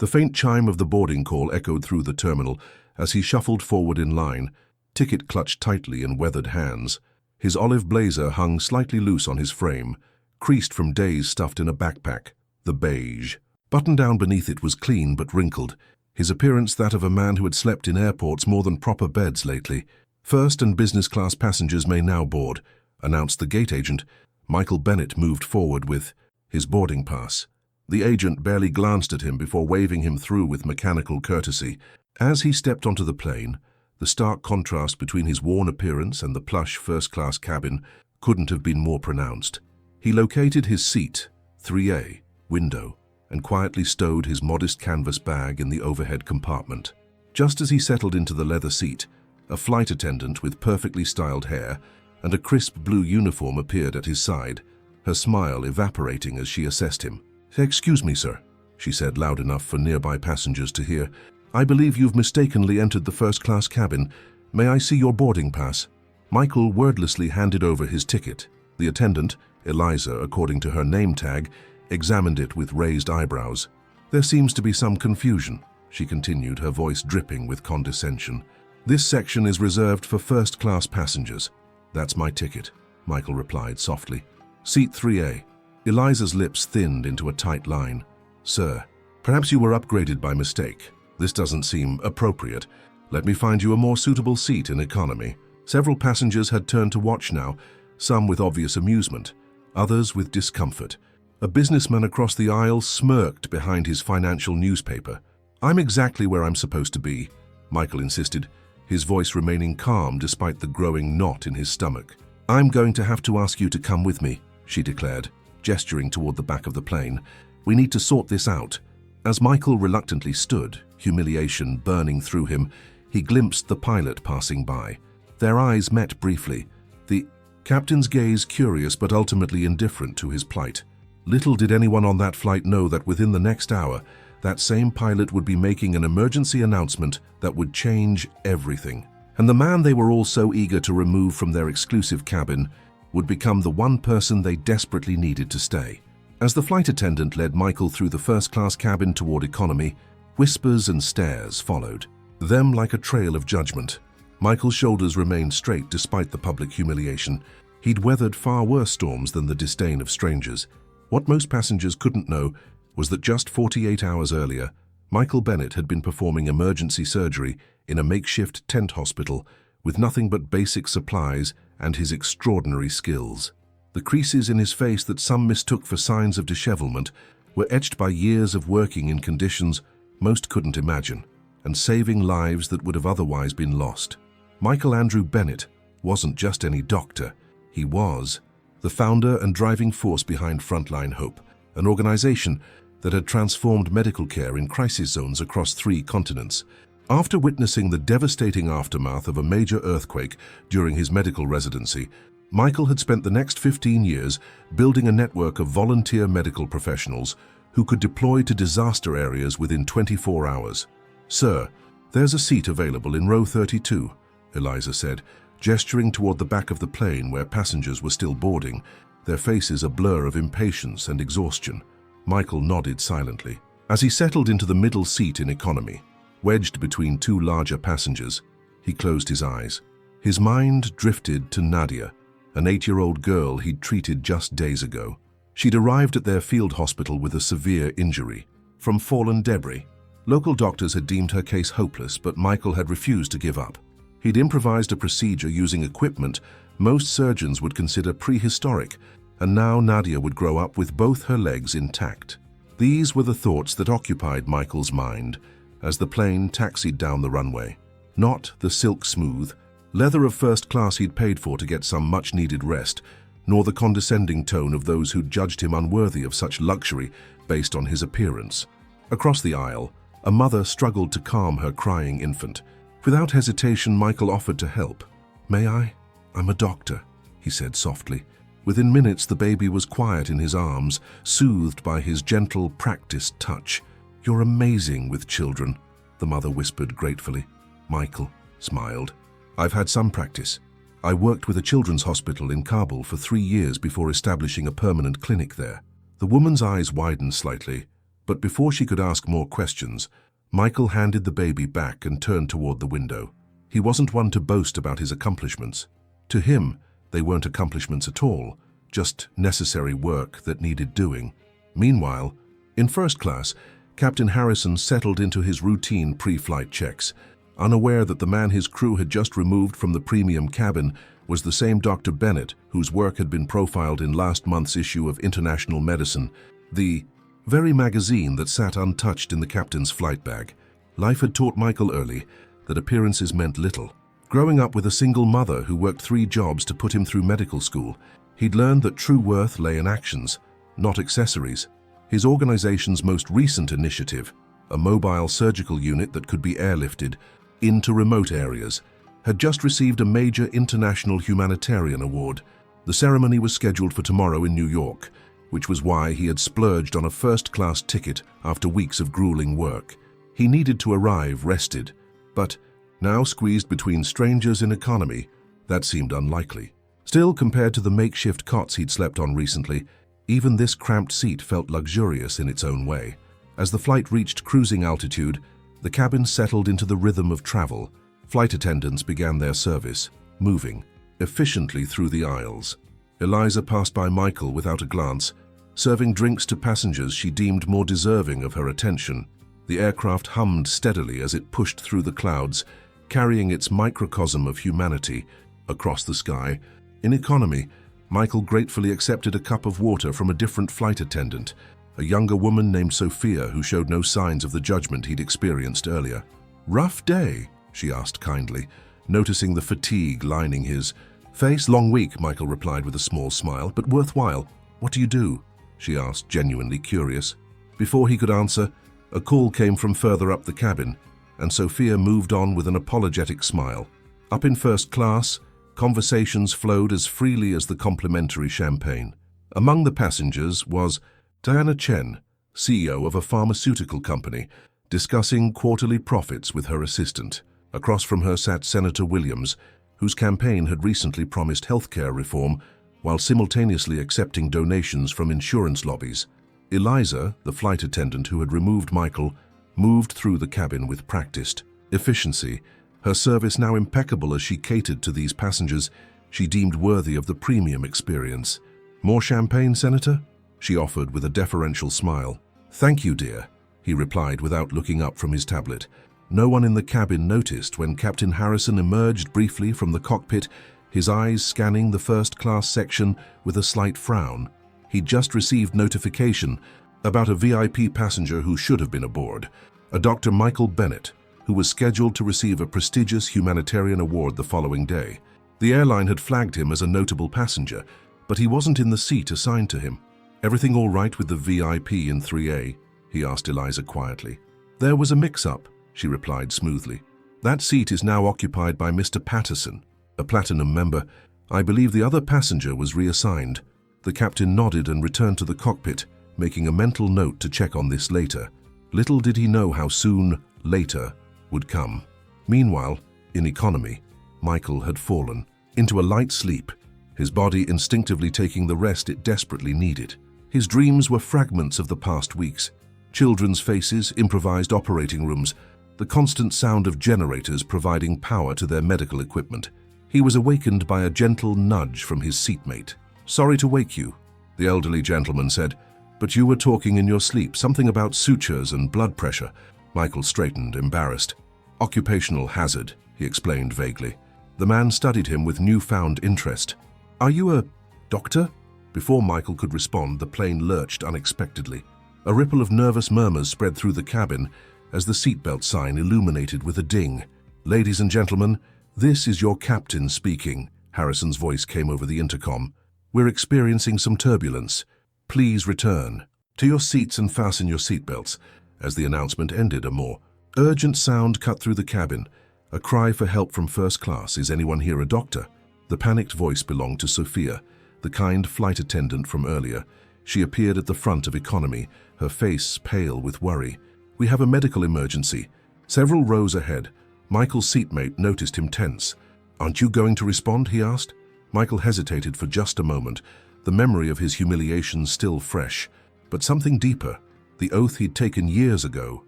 The faint chime of the boarding call echoed through the terminal as he shuffled forward in line, ticket clutched tightly in weathered hands. His olive blazer hung slightly loose on his frame, creased from days stuffed in a backpack, the beige. Buttoned down beneath it was clean but wrinkled, his appearance that of a man who had slept in airports more than proper beds lately. First and business class passengers may now board, announced the gate agent. Michael Bennett moved forward with his boarding pass. The agent barely glanced at him before waving him through with mechanical courtesy. As he stepped onto the plane, the stark contrast between his worn appearance and the plush first-class cabin couldn't have been more pronounced. He located his seat, 3A, window, and quietly stowed his modest canvas bag in the overhead compartment. Just as he settled into the leather seat, a flight attendant with perfectly styled hair and a crisp blue uniform appeared at his side, her smile evaporating as she assessed him. "Excuse me, sir," she said loud enough for nearby passengers to hear. "I believe you've mistakenly entered the first-class cabin. May I see your boarding pass?" Michael wordlessly handed over his ticket. The attendant, Eliza according to her name tag, examined it with raised eyebrows. "There seems to be some confusion," she continued, her voice dripping with condescension. "This section is reserved for first-class passengers." "That's my ticket," Michael replied softly. "Seat 3A. Eliza's lips thinned into a tight line. "Sir, perhaps you were upgraded by mistake. This doesn't seem appropriate. Let me find you a more suitable seat in economy." Several passengers had turned to watch now, some with obvious amusement, others with discomfort. A businessman across the aisle smirked behind his financial newspaper. "I'm exactly where I'm supposed to be," Michael insisted, his voice remaining calm despite the growing knot in his stomach. "I'm going to have to ask you to come with me," she declared, gesturing toward the back of the plane. "We need to sort this out." As Michael reluctantly stood, humiliation burning through him, he glimpsed the pilot passing by. Their eyes met briefly, the captain's gaze curious but ultimately indifferent to his plight. Little did anyone on that flight know that within the next hour, that same pilot would be making an emergency announcement that would change everything. And the man they were all so eager to remove from their exclusive cabin would become the one person they desperately needed to stay. As the flight attendant led Michael through the first-class cabin toward economy, whispers and stares followed, them like a trail of judgment. Michael's shoulders remained straight despite the public humiliation. He'd weathered far worse storms than the disdain of strangers. What most passengers couldn't know was that just 48 hours earlier, Michael Bennett had been performing emergency surgery in a makeshift tent hospital with nothing but basic supplies and his extraordinary skills. The creases in his face that some mistook for signs of dishevelment were etched by years of working in conditions most couldn't imagine, and saving lives that would have otherwise been lost. Michael Andrew Bennett wasn't just any doctor. He was the founder and driving force behind Frontline Hope, an organization that had transformed medical care in crisis zones across 3 continents. After witnessing the devastating aftermath of a major earthquake during his medical residency, Michael had spent the next 15 years building a network of volunteer medical professionals who could deploy to disaster areas within 24 hours. "Sir, there's a seat available in row 32, Eliza said, gesturing toward the back of the plane where passengers were still boarding, their faces a blur of impatience and exhaustion. Michael nodded silently. As he settled into the middle seat in economy, wedged between 2 larger passengers, he closed his eyes. His mind drifted to Nadia, an 8-year-old girl he'd treated just days ago. She'd arrived at their field hospital with a severe injury from fallen debris. Local doctors had deemed her case hopeless, but Michael had refused to give up. He'd improvised a procedure using equipment most surgeons would consider prehistoric, and now Nadia would grow up with both her legs intact. These were the thoughts that occupied Michael's mind as the plane taxied down the runway. Not the silk-smooth leather of first class he'd paid for to get some much-needed rest, nor the condescending tone of those who'd judged him unworthy of such luxury based on his appearance. Across the aisle, a mother struggled to calm her crying infant. Without hesitation, Michael offered to help. "May I? I'm a doctor," he said softly. Within minutes, the baby was quiet in his arms, soothed by his gentle, practiced touch. "You're amazing with children," the mother whispered gratefully. Michael smiled. "I've had some practice. I worked with a children's hospital in Kabul for 3 years before establishing a permanent clinic there." The woman's eyes widened slightly, But before she could ask more questions, Michael handed the baby back and turned toward the window. He wasn't one to boast about his accomplishments. To him, they weren't accomplishments at all, just necessary work that needed doing. Meanwhile, in first class, Captain Harrison settled into his routine pre-flight checks, unaware that the man his crew had just removed from the premium cabin was the same Dr. Bennett whose work had been profiled in last month's issue of International Medicine, the very magazine that sat untouched in the captain's flight bag. Life had taught Michael early that appearances meant little. Growing up with a single mother who worked 3 jobs to put him through medical school, he'd learned that true worth lay in actions, not accessories. His organization's most recent initiative, a mobile surgical unit that could be airlifted into remote areas, had just received a major international humanitarian award. The ceremony was scheduled for tomorrow in New York, which was why he had splurged on a first-class ticket after weeks of grueling work. He needed to arrive rested, but now squeezed between strangers in economy, that seemed unlikely. Still, compared to the makeshift cots he'd slept on recently, even this cramped seat felt luxurious in its own way. As the flight reached cruising altitude, the cabin settled into the rhythm of travel. Flight attendants began their service, moving efficiently through the aisles. Eliza passed by Michael without a glance, serving drinks to passengers she deemed more deserving of her attention. The aircraft hummed steadily as it pushed through the clouds, carrying its microcosm of humanity across the sky. In economy, Michael gratefully accepted a cup of water from a different flight attendant, a younger woman named Sophia who showed no signs of the judgment he'd experienced earlier. "Rough day?" she asked kindly, noticing the fatigue lining his face. "Long week," Michael replied with a small smile, "but worthwhile. What do you do?" she asked, genuinely curious. Before he could answer, a call came from further up the cabin, and Sophia moved on with an apologetic smile. Up in first class, conversations flowed as freely as the complimentary champagne. Among the passengers was Diana Chen, CEO of a pharmaceutical company, discussing quarterly profits with her assistant. Across from her sat Senator Williams, whose campaign had recently promised healthcare reform while simultaneously accepting donations from insurance lobbies. Eliza, the flight attendant who had removed Michael, moved through the cabin with practiced efficiency, her service now impeccable as she catered to these passengers she deemed worthy of the premium experience. "More champagne, Senator?" she offered with a deferential smile. "Thank you, dear," he replied without looking up from his tablet. No one in the cabin noticed when Captain Harrison emerged briefly from the cockpit, his eyes scanning the first-class section with a slight frown. He'd just received notification about a VIP passenger who should have been aboard, a Dr. Michael Bennett, who was scheduled to receive a prestigious humanitarian award the following day. The airline had flagged him as a notable passenger, but he wasn't in the seat assigned to him. "Everything all right with the VIP in 3A?" he asked Eliza quietly. "There was a mix-up," she replied smoothly. "That seat is now occupied by Mr. Patterson, a Platinum member. I believe the other passenger was reassigned." The captain nodded and returned to the cockpit, making a mental note to check on this later. Little did he know how soon later would come. Meanwhile, in economy, Michael had fallen into a light sleep, his body instinctively taking the rest it desperately needed. His dreams were fragments of the past weeks. Children's faces, improvised operating rooms, the constant sound of generators providing power to their medical equipment. He was awakened by a gentle nudge from his seatmate. "Sorry to wake you," the elderly gentleman said, "but you were talking in your sleep, something about sutures and blood pressure." Michael straightened, embarrassed. "Occupational hazard," he explained vaguely. The man studied him with newfound interest. "Are you a doctor?" Before Michael could respond, the plane lurched unexpectedly. A ripple of nervous murmurs spread through the cabin as the seatbelt sign illuminated with a ding. "Ladies and gentlemen, this is your captain speaking," Harrison's voice came over the intercom. "We're experiencing some turbulence. Please return to your seats and fasten your seatbelts." As the announcement ended, a more urgent sound cut through the cabin, a cry for help from first class. "Is anyone here a doctor?" The panicked voice belonged to Sophia, the kind flight attendant from earlier. She appeared at the front of economy, her face pale with worry. "We have a medical emergency." Several rows ahead, Michael's seatmate noticed him tense. "Aren't you going to respond?" he asked. Michael hesitated for just a moment, the memory of his humiliation still fresh. But something deeper, The oath he'd taken years ago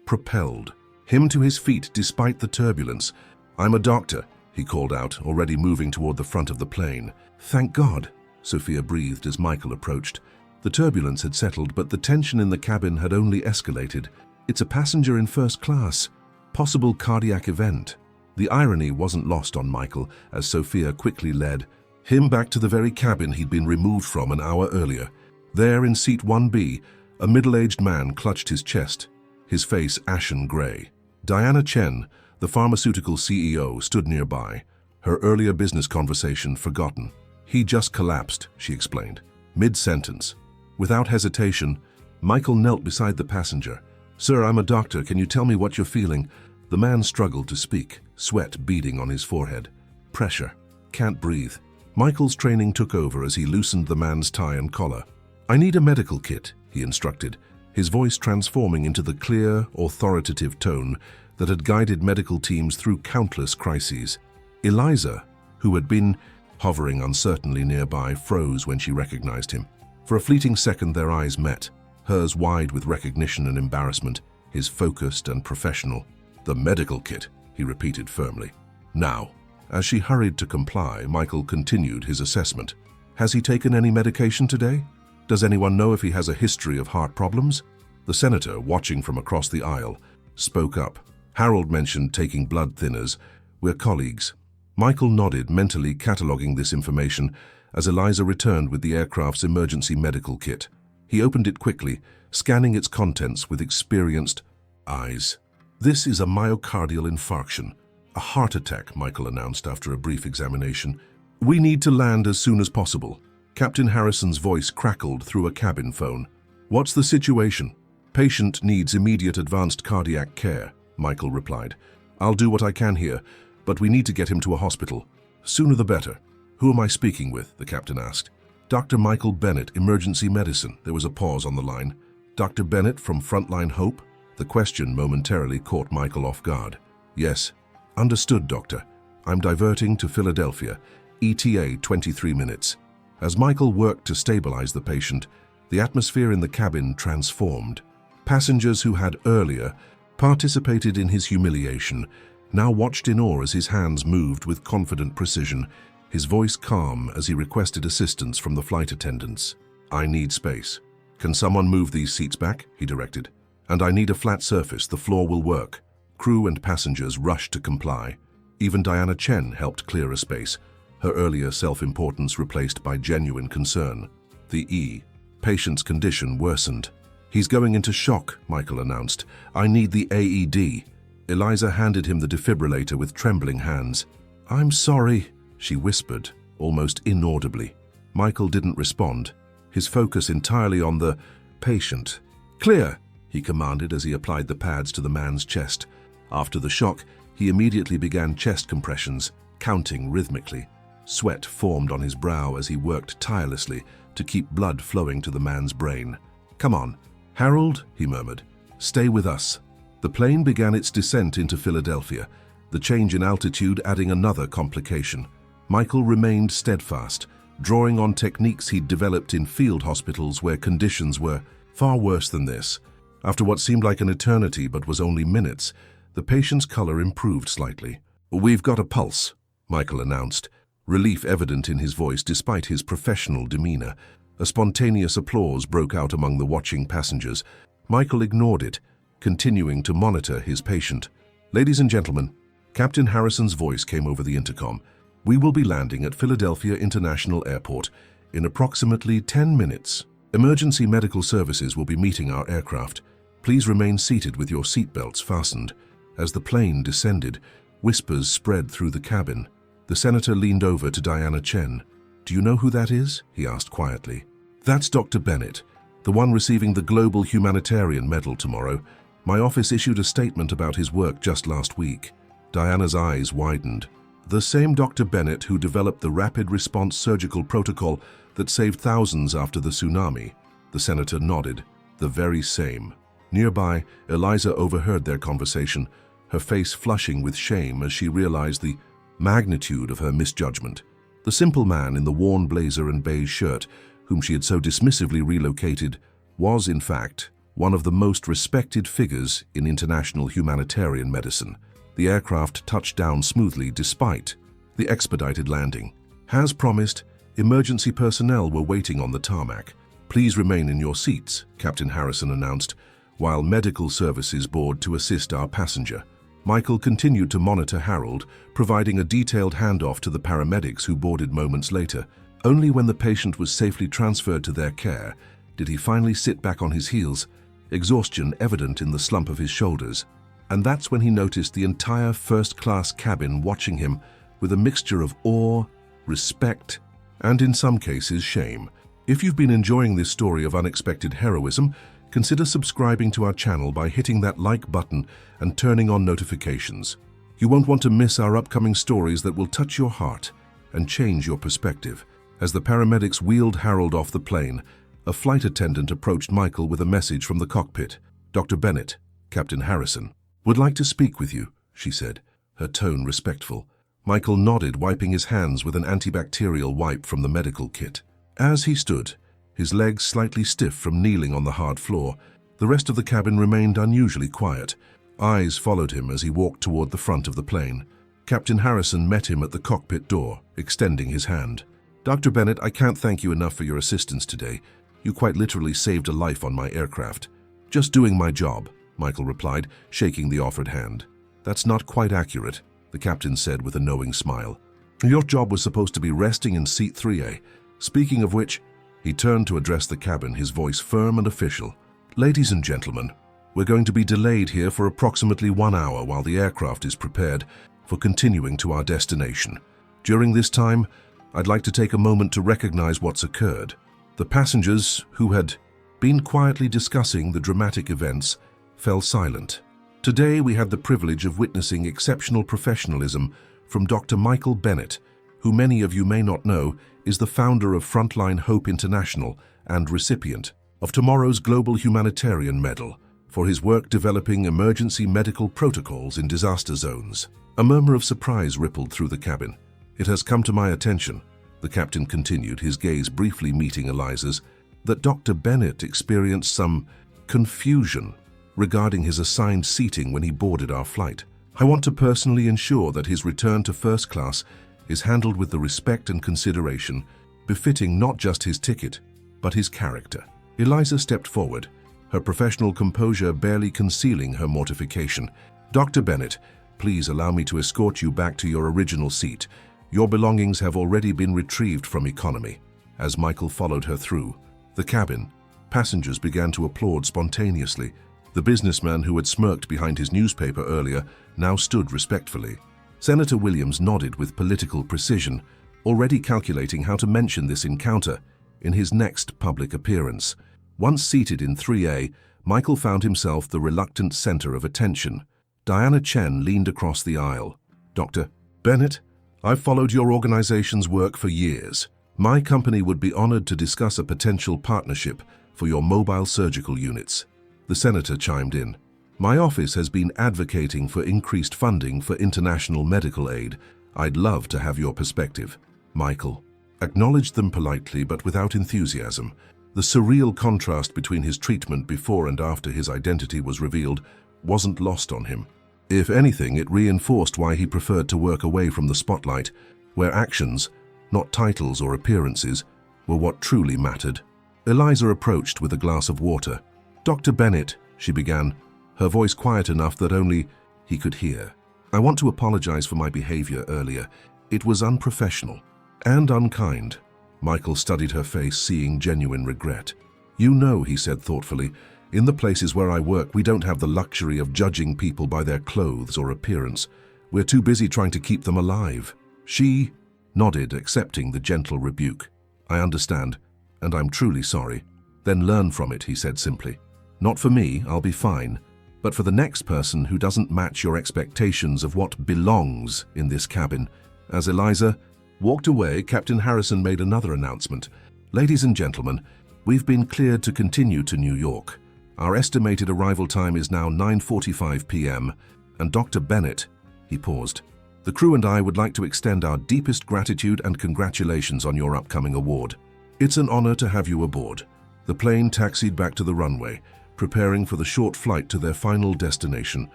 propelled him to his feet despite the turbulence. "I'm a doctor," he called out, already moving toward the front of the plane. "Thank God," Sophia breathed as Michael approached. The turbulence had settled, but the tension in the cabin had only escalated. "It's a passenger in first class. Possible cardiac event." The irony wasn't lost on Michael as Sophia quickly led him back to the very cabin he'd been removed from an hour earlier. There in seat 1B, a middle-aged man clutched his chest, his face ashen gray. Diana Chen, the pharmaceutical CEO, stood nearby, her earlier business conversation forgotten. "He just collapsed," she explained, mid-sentence. Without hesitation, Michael knelt beside the passenger. "Sir, I'm a doctor. Can you tell me what you're feeling?" The man struggled to speak, sweat beading on his forehead. "Pressure. Can't breathe." Michael's training took over as he loosened the man's tie and collar. "I need a medical kit," he instructed, his voice transforming into the clear, authoritative tone that had guided medical teams through countless crises. Eliza, who had been hovering uncertainly nearby, froze when she recognized him. For a fleeting second their eyes met, hers wide with recognition and embarrassment, his focused and professional. "The medical kit," he repeated firmly. "Now." As she hurried to comply, Michael continued his assessment. "Has he taken any medication today? Does anyone know if he has a history of heart problems?" The senator, watching from across the aisle, spoke up. "Harold mentioned taking blood thinners. We're colleagues." Michael nodded, mentally cataloging this information as Eliza returned with the aircraft's emergency medical kit. He opened it quickly, scanning its contents with experienced eyes. "This is a myocardial infarction. A heart attack," Michael announced after a brief examination. "We need to land as soon as possible." Captain Harrison's voice crackled through a cabin phone. "What's the situation?" "Patient needs immediate advanced cardiac care," Michael replied. "I'll do what I can here, but we need to get him to a hospital. Sooner the better." "Who am I speaking with?" the captain asked. "Dr. Michael Bennett, Emergency Medicine." There was a pause on the line. "Dr. Bennett from Frontline Hope?" The question momentarily caught Michael off guard. "Yes." "Understood, doctor. I'm diverting to Philadelphia. ETA 23 minutes. As Michael worked to stabilize the patient, the atmosphere in the cabin transformed. Passengers who had earlier participated in his humiliation now watched in awe as his hands moved with confident precision, his voice calm as he requested assistance from the flight attendants. "I need space. Can someone move these seats back?" he directed. "And I need a flat surface. The floor will work." Crew and passengers rushed to comply. Even Diana Chen helped clear a space, her earlier self-importance replaced by genuine concern. The patient's condition worsened. "He's going into shock," Michael announced. "I need the AED." Eliza handed him the defibrillator with trembling hands. "I'm sorry," she whispered, almost inaudibly. Michael didn't respond, his focus entirely on the patient. "Clear," he commanded as he applied the pads to the man's chest. After the shock, he immediately began chest compressions, counting rhythmically. Sweat formed on his brow as he worked tirelessly to keep blood flowing to the man's brain. "Come on, Harold," he murmured. "Stay with us." The plane began its descent into Philadelphia, the change in altitude adding another complication. Michael remained steadfast, drawing on techniques he'd developed in field hospitals where conditions were far worse than this. After what seemed like an eternity but was only minutes, the patient's color improved slightly. "We've got a pulse," Michael announced, relief evident in his voice despite his professional demeanor. A spontaneous applause broke out among the watching passengers. Michael ignored it, continuing to monitor his patient. "Ladies and gentlemen," Captain Harrison's voice came over the intercom. "We will be landing at Philadelphia International Airport in approximately 10 minutes. Emergency medical services will be meeting our aircraft. Please remain seated with your seatbelts fastened." As the plane descended, whispers spread through the cabin. The senator leaned over to Diana Chen. "Do you know who that is?" he asked quietly. "That's Dr. Bennett, the one receiving the Global Humanitarian Medal tomorrow. My office issued a statement about his work just last week." Diana's eyes widened. "The same Dr. Bennett who developed the rapid response surgical protocol that saved thousands after the tsunami." The senator nodded. "The very same." Nearby, Eliza overheard their conversation, her face flushing with shame as she realized the magnitude of her misjudgment. The simple man in the worn blazer and beige shirt, whom she had so dismissively relocated, was, in fact, one of the most respected figures in international humanitarian medicine. The aircraft touched down smoothly despite the expedited landing. As promised, emergency personnel were waiting on the tarmac. "Please remain in your seats," Captain Harrison announced, while medical services board to assist our passenger. Michael continued to monitor Harold, providing a detailed handoff to the paramedics who boarded moments later. Only when the patient was safely transferred to their care did he finally sit back on his heels, exhaustion evident in the slump of his shoulders. And that's when he noticed the entire first-class cabin watching him with a mixture of awe, respect, and in some cases shame. If you've been enjoying this story of unexpected heroism, consider subscribing to our channel by hitting that like button and turning on notifications. You won't want to miss our upcoming stories that will touch your heart and change your perspective. As the paramedics wheeled Harold off the plane, a flight attendant approached Michael with a message from the cockpit. "Dr. Bennett, Captain Harrison, would like to speak with you," she said, her tone respectful. Michael nodded, wiping his hands with an antibacterial wipe from the medical kit. As he stood, his legs slightly stiff from kneeling on the hard floor, the rest of the cabin remained unusually quiet. Eyes followed him as he walked toward the front of the plane. Captain Harrison met him at the cockpit door, extending his hand. "Dr. Bennett, I can't thank you enough for your assistance today. You quite literally saved a life on my aircraft." "Just doing my job," Michael replied, shaking the offered hand. "That's not quite accurate," the captain said with a knowing smile. "Your job was supposed to be resting in seat 3A. Speaking of which," he turned to address the cabin, his voice firm and official. "Ladies and gentlemen, we're going to be delayed here for approximately 1 hour while the aircraft is prepared for continuing to our destination. During this time, I'd like to take a moment to recognize what's occurred." The passengers, who had been quietly discussing the dramatic events, fell silent. Today we had the privilege of witnessing exceptional professionalism from Dr. Michael Bennett, who many of you may not know is the founder of Frontline Hope International and recipient of tomorrow's Global Humanitarian Medal for his work developing emergency medical protocols in disaster zones. A murmur of surprise rippled through the cabin. "It has come to my attention," the captain continued, his gaze briefly meeting Eliza's, "that Dr. Bennett experienced some confusion regarding his assigned seating when he boarded our flight. I want to personally ensure that his return to first class is handled with the respect and consideration befitting not just his ticket, but his character." Eliza stepped forward, her professional composure barely concealing her mortification. "Dr. Bennett, please allow me to escort you back to your original seat. Your belongings have already been retrieved from economy." As Michael followed her through the cabin, passengers began to applaud spontaneously. The businessman who had smirked behind his newspaper earlier now stood respectfully. Senator Williams nodded with political precision, already calculating how to mention this encounter in his next public appearance. Once seated in 3A, Michael found himself the reluctant center of attention. Diana Chen leaned across the aisle. "Dr. Bennett, I've followed your organization's work for years. My company would be honored to discuss a potential partnership for your mobile surgical units." The senator chimed in. "My office has been advocating for increased funding for international medical aid. I'd love to have your perspective." Michael acknowledged them politely but without enthusiasm. The surreal contrast between his treatment before and after his identity was revealed wasn't lost on him. If anything, it reinforced why he preferred to work away from the spotlight, where actions, not titles or appearances, were what truly mattered. Eliza approached with a glass of water. "Dr. Bennett," she began, her voice quiet enough that only he could hear. "I want to apologize for my behavior earlier. It was unprofessional and unkind." Michael studied her face, seeing genuine regret. "You know," he said thoughtfully, "in the places where I work, we don't have the luxury of judging people by their clothes or appearance. We're too busy trying to keep them alive." She nodded, accepting the gentle rebuke. "I understand, and I'm truly sorry." "Then learn from it," he said simply. "Not for me, I'll be fine, but for the next person who doesn't match your expectations of what belongs in this cabin." As Eliza walked away, Captain Harrison made another announcement. "Ladies and gentlemen, we've been cleared to continue to New York. Our estimated arrival time is now 9:45 p.m. and Dr. Bennett," he paused, "the crew and I would like to extend our deepest gratitude and congratulations on your upcoming award. It's an honor to have you aboard." The plane taxied back to the runway, preparing for the short flight to their final destination,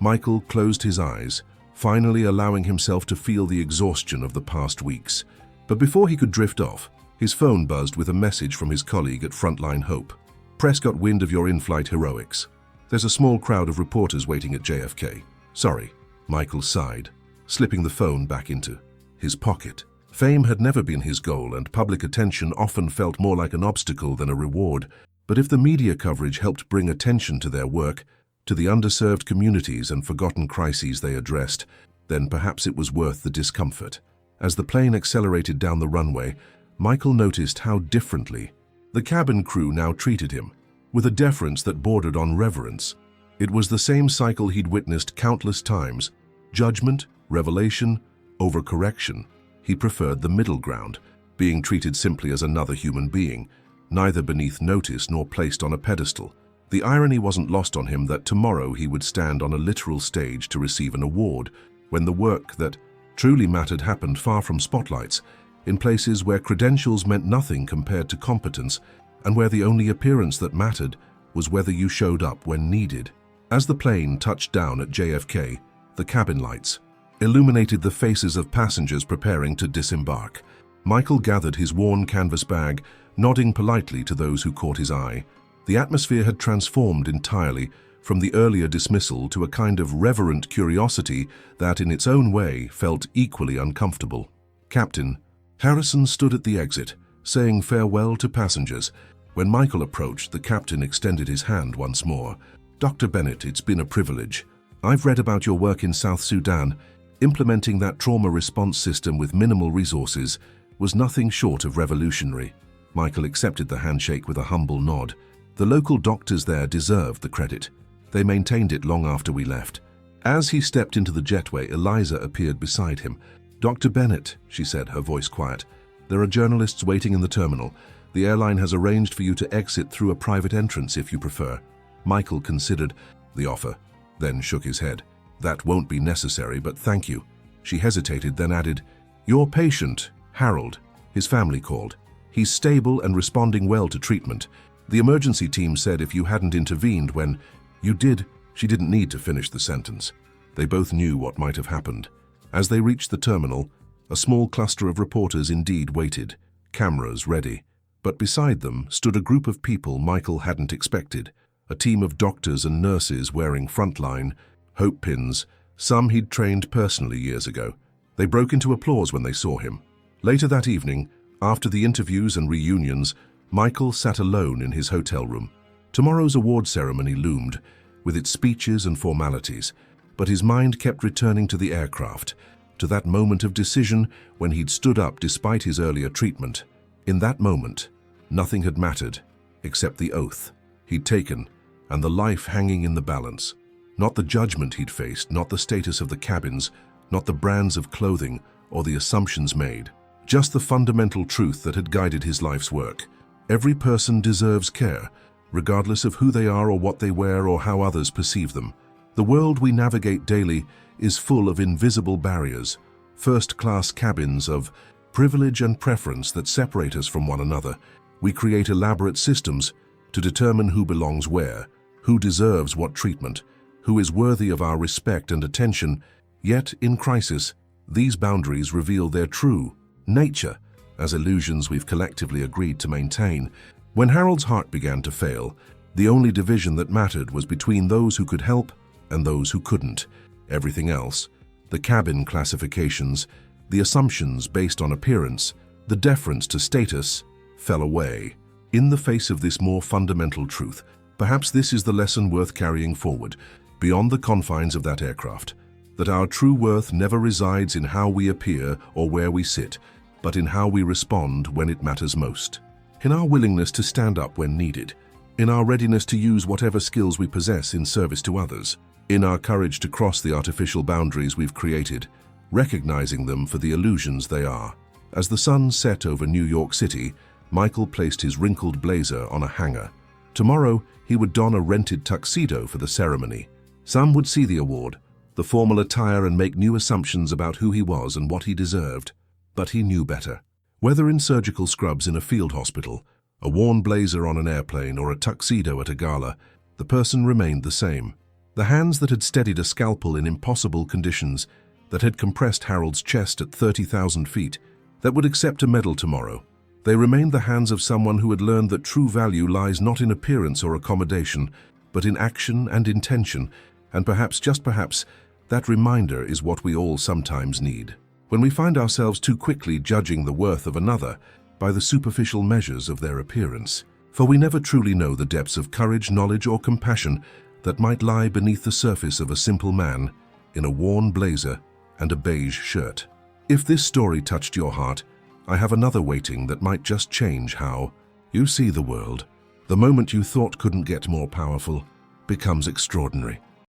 Michael closed his eyes, finally allowing himself to feel the exhaustion of the past weeks. But before he could drift off, his phone buzzed with a message from his colleague at Frontline Hope. "Press got wind of your in-flight heroics. There's a small crowd of reporters waiting at JFK. Sorry," Michael sighed, slipping the phone back into his pocket. Fame had never been his goal, and public attention often felt more like an obstacle than a reward. But if the media coverage helped bring attention to their work, to the underserved communities and forgotten crises they addressed, then perhaps it was worth the discomfort. As the plane accelerated down the runway, Michael noticed how differently the cabin crew now treated him, with a deference that bordered on reverence. It was the same cycle he'd witnessed countless times: judgment, revelation, overcorrection. He preferred the middle ground, being treated simply as another human being, neither beneath notice nor placed on a pedestal. The irony wasn't lost on him that tomorrow he would stand on a literal stage to receive an award, when the work that truly mattered happened far from spotlights, in places where credentials meant nothing compared to competence, and where the only appearance that mattered was whether you showed up when needed. As the plane touched down at JFK, the cabin lights illuminated the faces of passengers preparing to disembark. Michael gathered his worn canvas bag, nodding politely to those who caught his eye. The atmosphere had transformed entirely, from the earlier dismissal to a kind of reverent curiosity that, in its own way, felt equally uncomfortable. Captain Harrison stood at the exit, saying farewell to passengers. When Michael approached, the captain extended his hand once more. "Dr. Bennett, it's been a privilege. I've read about your work in South Sudan. Implementing that trauma response system with minimal resources was nothing short of revolutionary." Michael accepted the handshake with a humble nod. The local doctors there deserved the credit. They maintained it long after we left. As he stepped into the jetway, Eliza appeared beside him. "Dr. Bennett," she said, her voice quiet, "there are journalists waiting in the terminal. The airline has arranged for you to exit through a private entrance if you prefer." Michael considered the offer, then shook his head. "That won't be necessary, but thank you." She hesitated, then added, "Your patient, Harold, his family called. He's stable and responding well to treatment. The emergency team said if you hadn't intervened when you did." She didn't need to finish the sentence. They both knew what might have happened. As they reached the terminal, a small cluster of reporters indeed waited, cameras ready. But beside them stood a group of people Michael hadn't expected, a team of doctors and nurses wearing frontline hope pins, some he'd trained personally years ago. They broke into applause when they saw him. Later that evening, after the interviews and reunions, Michael sat alone in his hotel room. Tomorrow's award ceremony loomed, with its speeches and formalities, but his mind kept returning to the aircraft, to that moment of decision when he'd stood up despite his earlier treatment. In that moment, nothing had mattered, except the oath he'd taken and the life hanging in the balance. Not the judgment he'd faced, not the status of the cabins, not the brands of clothing or the assumptions made. Just the fundamental truth that had guided his life's work. Every person deserves care, regardless of who they are or what they wear or how others perceive them. The world we navigate daily is full of invisible barriers, first-class cabins of privilege and preference that separate us from one another. We create elaborate systems to determine who belongs where, who deserves what treatment, who is worthy of our respect and attention. Yet, in crisis, these boundaries reveal their true nature as illusions we've collectively agreed to maintain. When Harold's heart began to fail, the only division that mattered was between those who could help and those who couldn't. Everything else, the cabin classifications, the assumptions based on appearance, the deference to status, fell away. In the face of this more fundamental truth, perhaps this is the lesson worth carrying forward, beyond the confines of that aircraft, that our true worth never resides in how we appear or where we sit, but in how we respond when it matters most. In our willingness to stand up when needed, in our readiness to use whatever skills we possess in service to others, in our courage to cross the artificial boundaries we've created, recognizing them for the illusions they are. As the sun set over New York City, Michael placed his wrinkled blazer on a hanger. Tomorrow, he would don a rented tuxedo for the ceremony. Some would see the award, the formal attire, and make new assumptions about who he was and what he deserved. But he knew better. Whether in surgical scrubs in a field hospital, a worn blazer on an airplane, or a tuxedo at a gala, The person remained the same. The hands that had steadied a scalpel in impossible conditions, that had compressed Harold's chest at 30,000 feet, that would accept a medal tomorrow. They remained the hands of someone who had learned that true value lies not in appearance or accommodation, but in action and intention, and perhaps, just perhaps, that reminder is what we all sometimes need. When we find ourselves too quickly judging the worth of another by the superficial measures of their appearance. For we never truly know the depths of courage, knowledge, or compassion that might lie beneath the surface of a simple man in a worn blazer and a beige shirt. If this story touched your heart, I have another waiting that might just change how you see the world. The moment you thought couldn't get more powerful becomes extraordinary.